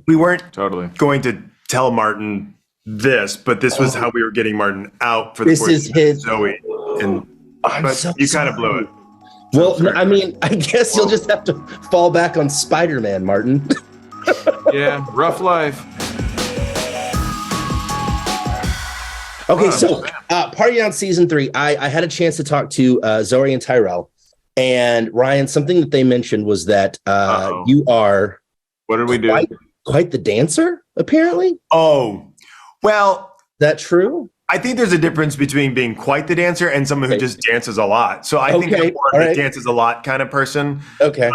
We weren't Totally going to tell Martin this, but this was how we were getting Martin out for the This is his Zoe. And but so you kind of blew it. Well, I mean, I guess you'll just have to fall back on Spider-Man, Martin. Yeah, rough life. Okay, so Party Down season 3, I had a chance to talk to Zoe and Tyrel, and Ryan. Something that they mentioned was that you are What did we do? Quite the dancer, apparently. Oh, well, that true? I think there's a difference between being quite the dancer and someone who just dances a lot. So I think you're more of a dances a lot kind of person. Okay.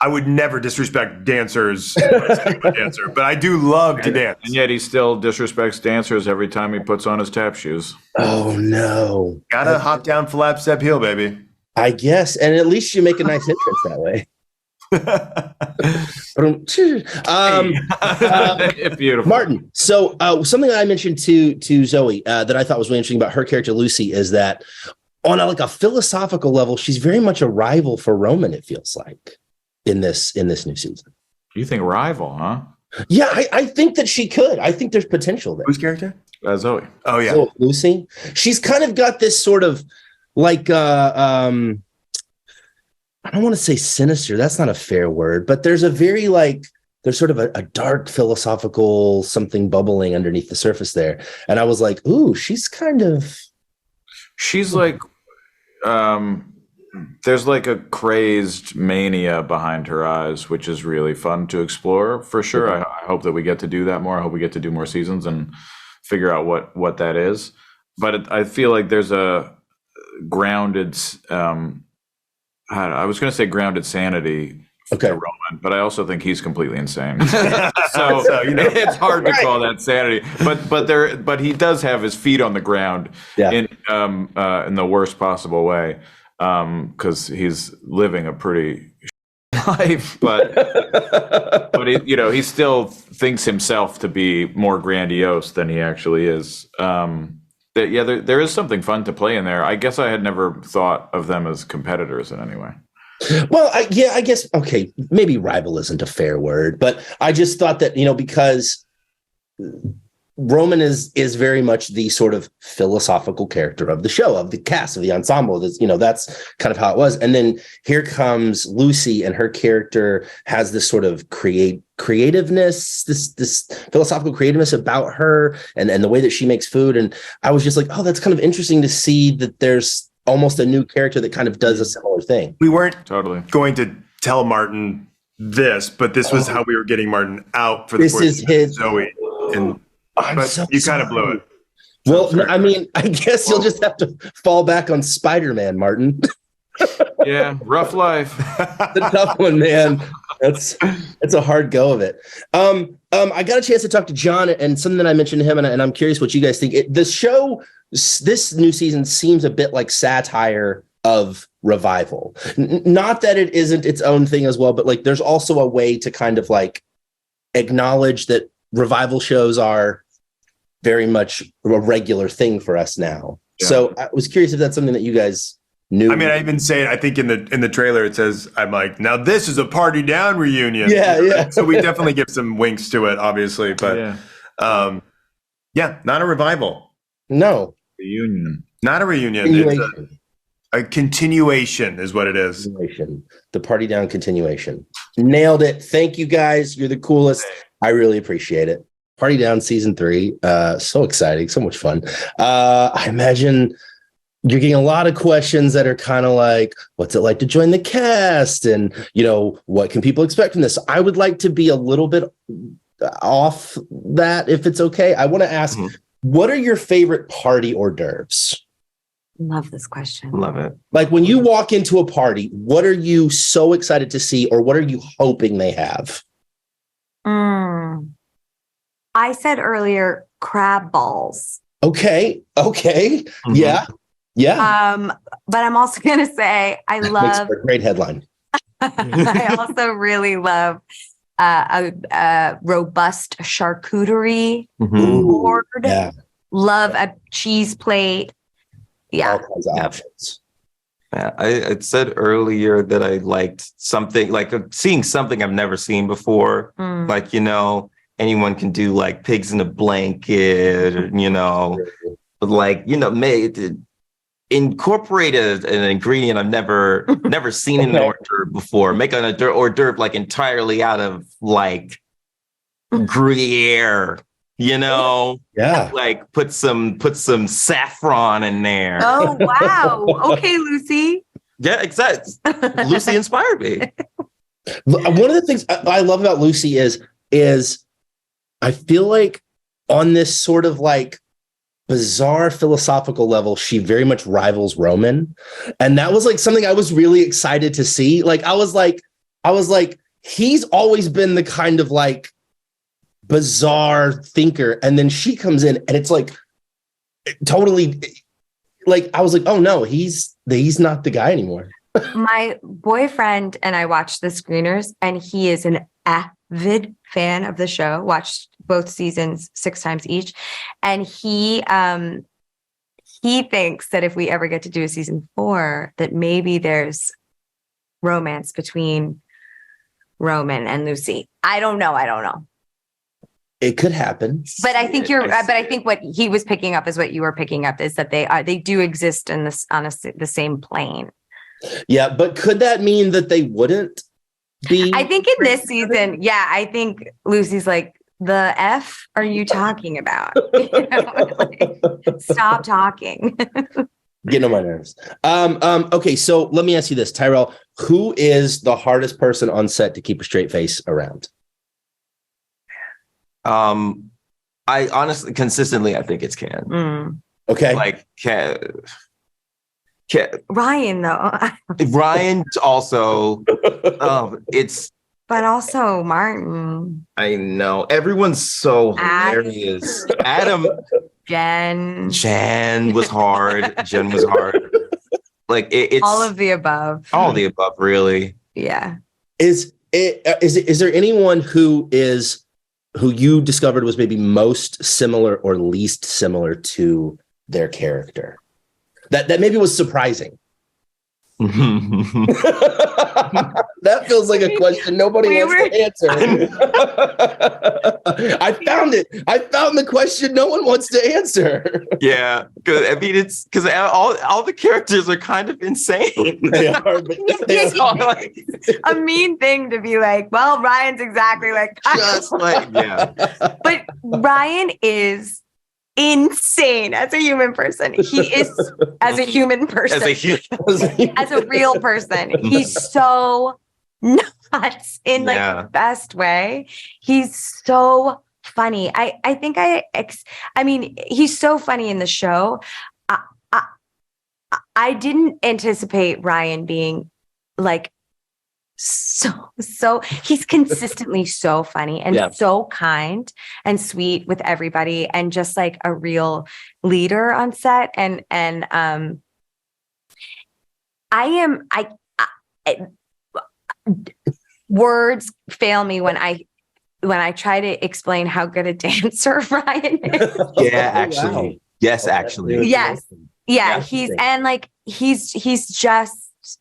I would never disrespect dancers, dancer, but I do love to dance. And yet he still disrespects dancers every time he puts on his tap shoes. Oh, no. Gotta hop down, flap, step, heel, baby. I guess. And at least you make a nice entrance that way. Beautiful. Martin, so something that I mentioned to Zoe that I thought was really interesting about her character Lucy is that on a philosophical level, she's very much a rival for Roman, it feels like, in this new season. You think rival, huh? Yeah, I think that she could. I think there's potential there. Whose character? Zoe. Oh yeah, so, Lucy. She's kind of got this sort of I don't want to say sinister. That's not a fair word, but there's a very there's sort of a dark philosophical something bubbling underneath the surface there. And I was like, ooh, she's like, there's like a crazed mania behind her eyes, which is really fun to explore for sure. I hope that we get to do that more. I hope we get to do more seasons and figure out what that is. But I feel like there's a grounded, I was going to say grounded sanity to Roman, but I also think he's completely insane. so it's hard to call that sanity. But he does have his feet on the ground in the worst possible way, because he's living a pretty life. But he still thinks himself to be more grandiose than he actually is. There is something fun to play in there. I guess I had never thought of them as competitors in any way. Well, I guess, okay, maybe rival isn't a fair word, but I just thought that, because Roman is very much the sort of philosophical character of the show, of the cast, of the ensemble. That's kind of how it was. And then here comes Lucy, and her character has this sort of creativeness, this philosophical creativeness about her and the way that she makes food. And I was just like, oh, that's kind of interesting to see that there's almost a new character that kind of does a similar thing. We weren't totally going to tell Martin this, but this was how we were getting Martin out for the this is his Zoe. And but you kind of blew it. Well, I mean, I guess you'll just have to fall back on Spider-Man, Martin. Yeah, rough life. The tough one, man. It's a hard go of it. I got a chance to talk to John, and something that I mentioned to him, and I'm curious what you guys think. The show, this new season, seems a bit like satire of revival. Not that it isn't its own thing as well, but there's also a way to kind of acknowledge that revival shows are very much a regular thing for us now. Yeah. So I was curious if that's something that you guys knew. I mean, I even say it, I think in the trailer it says, I'm like, now this is a Party Down reunion. Yeah. So we definitely give some winks to it, obviously, but not a revival. No. Reunion. Not a reunion. It's a continuation is what it is. The Party Down continuation. Nailed it. Thank you guys. You're the coolest. I really appreciate it. Party Down season 3. So exciting. So much fun. I imagine you're getting a lot of questions that are kind of like, what's it like to join the cast? And, what can people expect from this? I would like to be a little bit off that, if it's okay. I want to ask, what are your favorite party hors d'oeuvres? Love this question. Love it. Like when you walk into a party, what are you so excited to see, or what are you hoping they have? I said earlier, crab balls. Okay. Yeah. But I'm also going to say I love a great headline. I also really love a robust charcuterie board. Yeah. Love a cheese plate. Yeah. All kinds of options. Yeah, I said earlier that I liked something, seeing something I've never seen before. anyone can do like pigs in a blanket, you know, like, you know, incorporate an ingredient I've never seen in an hors d'oeuvre before. Make an hors d'oeuvre like entirely out of like Gruyere, you know? Yeah. Like put some saffron in there. Oh, wow. Okay, Lucy. Yeah, exactly. Lucy inspired me. One of the things I love about Lucy is I feel like on this sort of like bizarre philosophical level, she very much rivals Roman. And that was like something I was really excited to see. Like, I was like, he's always been the kind of like bizarre thinker. And then she comes in and it's like totally like, I was like, oh no, he's not the guy anymore. My boyfriend and I watched the screeners, and he is an avid fan of the show, watched both seasons 6 times each. And he thinks that if we ever get to do a season 4, that maybe there's romance between Roman and Lucy. I don't know. It could happen. But I think but I think what he was picking up is what you were picking up, is that they do exist in this on the same plane. Yeah, but could that mean that they wouldn't be? I think in this season, yeah, I think Lucy's like, the F are you talking about? You know, like, stop talking. Getting on my nerves. Okay, so let me ask you this, Tyrel. Who is the hardest person on set to keep a straight face around? I honestly, consistently, I think it's Ken. Okay. Like Ken. Ryan, though. Ryan also. But also Martin. I know. Everyone's so hilarious. Adam. Jen was hard. Jen was hard. Like it's all of the above. All of the above, really. Yeah. Is there anyone who you discovered was maybe most similar or least similar to their character? That maybe was surprising. That feels like a question nobody wants to answer. I found it. I found the question no one wants to answer. Yeah, because I mean, it's because all the characters are kind of insane. They are. A mean thing to be like, well, Ryan's exactly like, just like, yeah. But Ryan is insane as a human person. He is as a human person. As a real person. He's so nuts in like the best way. He's so funny. I mean, he's so funny in the show. I didn't anticipate Ryan being like so he's consistently so funny and so kind and sweet with everybody, and just like a real leader on set. And words fail me when I try to explain how good a dancer Ryan is. Yeah, actually. Wow. Yes, actually. Yes. Yeah, he's just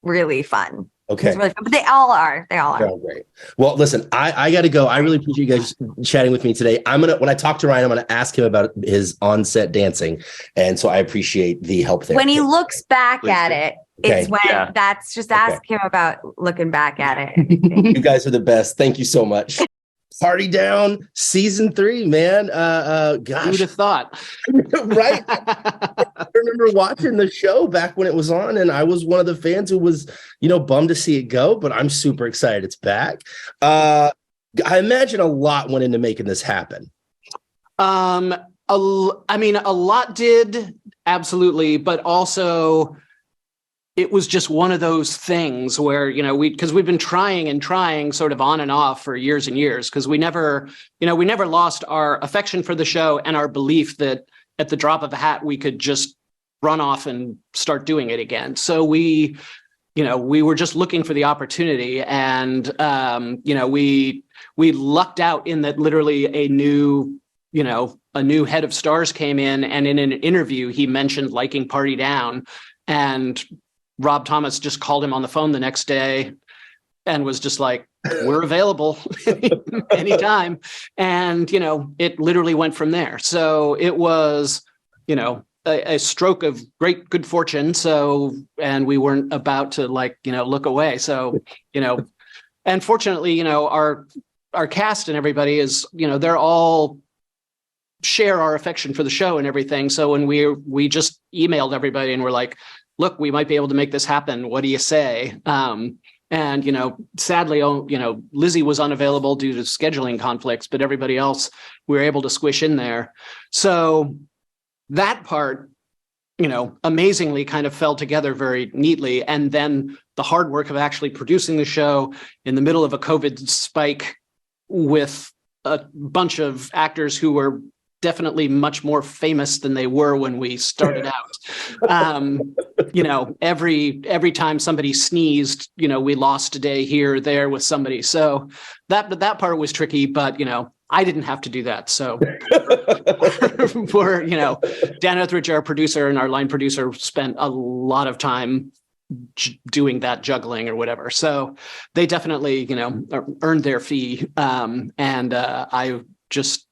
really fun. Okay. Really fun. But they all are. They're all great. Well, listen, I got to go. I really appreciate you guys chatting with me today. When I talk to Ryan, I'm going to ask him about his on-set dancing. And so I appreciate the help there. When he looks back at it, it's when that's just ask him about looking back at it. You guys are the best. Thank you so much. Party Down season 3, man. Gosh, who'd have thought? Right? I remember watching the show back when it was on, and I was one of the fans who was, bummed to see it go, but I'm super excited it's back. I imagine a lot went into making this happen. A lot did, absolutely, but also it was just one of those things where, because we've been trying sort of on and off for years and years, because we never lost our affection for the show and our belief that at the drop of a hat, we could just run off and start doing it again. So we were just looking for the opportunity, and, we lucked out in that literally a new head of Starz came in, and in an interview, he mentioned liking Party Down, and Rob Thomas just called him on the phone the next day and was just like, we're available anytime. And, it literally went from there. So it was, a stroke of great good fortune. So, and we weren't about to look away. So, and fortunately, our cast and everybody is, they're all share our affection for the show and everything. So when we just emailed everybody and we're like, look, we might be able to make this happen. What do you say? And, sadly, Lizzie was unavailable due to scheduling conflicts, but everybody else we were able to squish in there. So that part, amazingly kind of fell together very neatly. And then the hard work of actually producing the show in the middle of a COVID spike with a bunch of actors who were definitely much more famous than they were when we started out. Every time somebody sneezed, we lost a day here or there with somebody. So that part was tricky, but I didn't have to do that. So Dan Etheridge, our producer and our line producer, spent a lot of time doing that juggling or whatever. So they definitely, earned their fee. And I just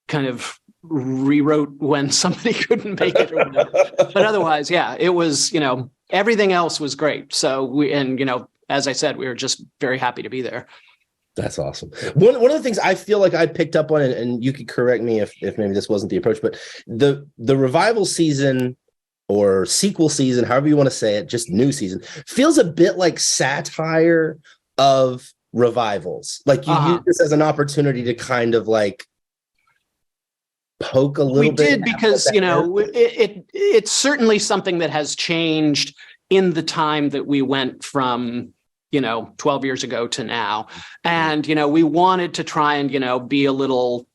kind of rewrote when somebody couldn't make it or whatever. But otherwise, yeah, it was, everything else was great. So as I said, we were just very happy to be there. That's awesome. One of the things I feel like I picked up on, and you could correct me if maybe this wasn't the approach, but the revival season or sequel season, however you want to say it, just new season, feels a bit like satire of revivals. Like you use this as an opportunity to kind of poke a little bit. We did because, it's certainly something that has changed in the time that we went from 12 years ago to now. And, we wanted to try and, be a little,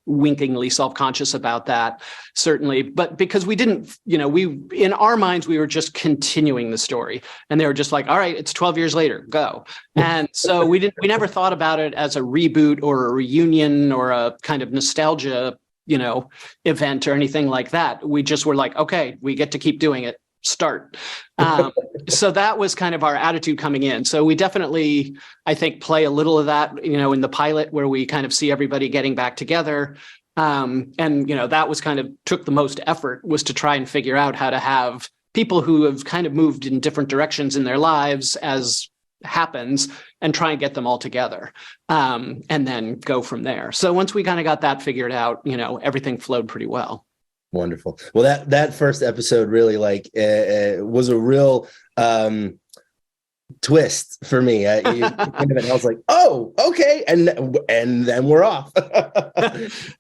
winkingly self-conscious about that, certainly. But because we didn't, in our minds, we were just continuing the story. And they were just like, all right, it's 12 years later, go. And so we never thought about it as a reboot or a reunion or a kind of nostalgia, event or anything like that. We just were like, okay, we get to keep doing it. Start. So that was kind of our attitude coming in. So we definitely, I think, play a little of that, in the pilot where we kind of see everybody getting back together. And, that was kind of took the most effort, was to try and figure out how to have people who have kind of moved in different directions in their lives as happens and try and get them all together, and then go from there. So once we kind of got that figured out, everything flowed pretty well. Wonderful. Well, that first episode really was a real twist for me. I was like, oh, okay, and then we're off.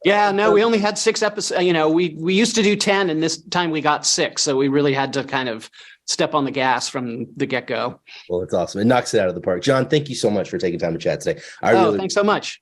Yeah, no, we only had 6 episodes. We used to do 10, and this time we got 6, so we really had to kind of step on the gas from the get-go. Well, it's awesome. It knocks it out of the park. John, thank you so much for taking time to chat today. Thanks so much.